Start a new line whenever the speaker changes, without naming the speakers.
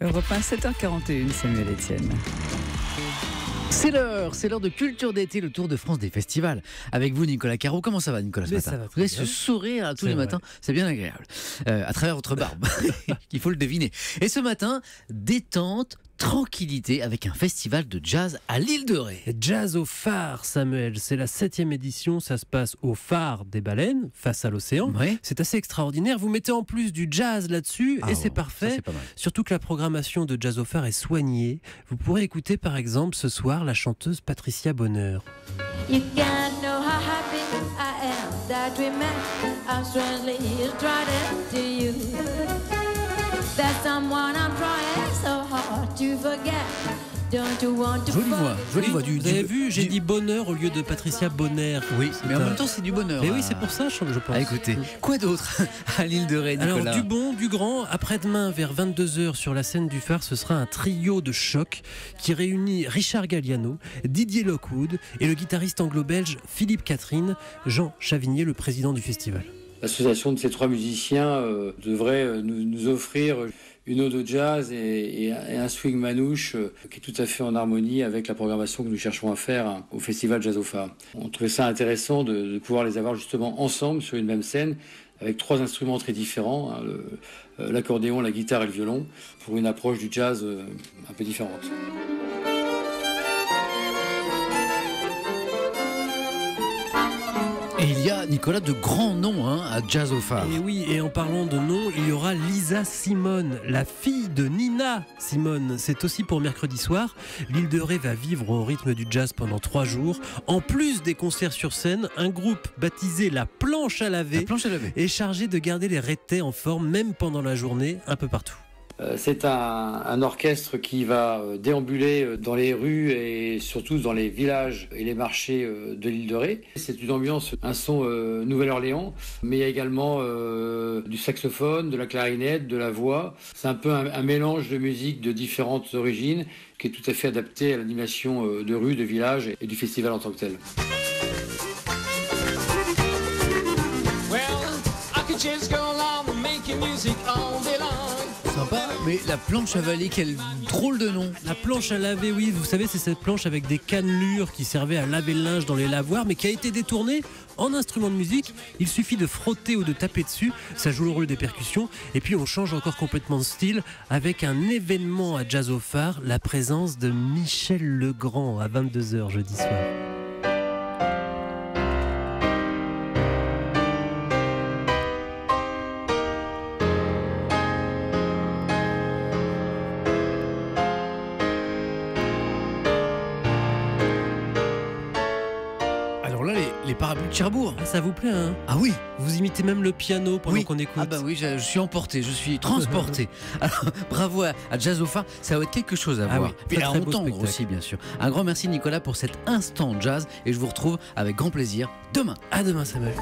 Europe 1, 7h41, Samuel Etienne.
C'est l'heure de culture d'été, le tour de France des festivals. Avec vous, Nicolas Caro. Comment ça va, Nicolas, ce matin?
Ça va
Vous avez ce sourire tous les matins, c'est bien agréable. À travers votre barbe, il faut le deviner. Et ce matin, détente, tranquillité avec un festival de jazz à l'île de Ré.
Jazz au phare, Samuel, c'est la 7e édition, ça se passe au phare des baleines, face à l'océan.
Ouais.
C'est assez extraordinaire, vous mettez en plus du jazz là-dessus et c'est parfait.
Ça, c'est pas mal.
Surtout que la programmation de Jazz au phare est soignée. Vous pourrez écouter par exemple ce soir la chanteuse Patricia Bonheur.
You can't know how happy I am that we met. I'm strangely attracted to you. That's someone I'm trying so hard to forget. Don't you want to
Jolie voix.
Vous avez vu, j'ai dit bonheur au lieu de Patricia Bonheur.
Oui, mais en même temps, c'est du bonheur.
Mais oui, c'est pour ça, je pense.
Ah, écoutez, quoi d'autre à l'île de Ré, Nicolas?
Alors, du bon, du grand. Après-demain, vers 22h, sur la scène du phare, ce sera un trio de choc qui réunit Richard Galliano, Didier Lockwood et le guitariste anglo-belge Philippe Catherine, Jean Chavigné, le président du festival.
L'association de ces trois musiciens devrait nous offrir une ode au jazz et un swing manouche qui est tout à fait en harmonie avec la programmation que nous cherchons à faire au Festival Jazz au Phare. On trouvait ça intéressant de pouvoir les avoir justement ensemble sur une même scène avec trois instruments très différents, l'accordéon, la guitare et le violon, pour une approche du jazz un peu différente.
Et il y a, Nicolas, de grands noms à Jazz au phare.
Et oui, et en parlant de noms, il y aura Lisa Simone, la fille de Nina Simone. C'est aussi pour mercredi soir. L'île de Ré va vivre au rythme du jazz pendant 3 jours. En plus des concerts sur scène, un groupe baptisé La Planche à laver est chargé de garder les rétais en forme, même pendant la journée, un peu partout.
C'est un orchestre qui va déambuler dans les rues et surtout dans les villages et les marchés de l'île de Ré. C'est une ambiance, un son Nouvelle-Orléans, mais il y a également du saxophone, de la clarinette, de la voix. C'est un peu un mélange de musique de différentes origines qui est tout à fait adapté à l'animation de rue, de village et du festival en tant que tel.
Well, I could just go along and make your music all day long.
Sympa, mais la planche à laver, quel drôle de nom.
La planche à laver, oui, vous savez, c'est cette planche avec des cannelures qui servait à laver le linge dans les lavoirs, mais qui a été détournée en instrument de musique. Il suffit de frotter ou de taper dessus, ça joue le rôle des percussions, et puis on change encore complètement de style avec un événement à Jazz au phare, la présence de Michel Legrand à 22h jeudi soir.
Les parapluies de Cherbourg.
Ah, ça vous plaît, hein?
Ah oui.
Vous imitez même le piano pendant qu'on écoute.
Ah bah oui, je suis emporté, je suis transporté. Alors, bravo à Jazz au phare, ça va être quelque chose à voir.
Oui,
Puis à
très beau
entendre
spectacle
aussi, bien sûr. Un grand merci, Nicolas, pour cet instant jazz, et je vous retrouve avec grand plaisir demain.
À demain, Samuel.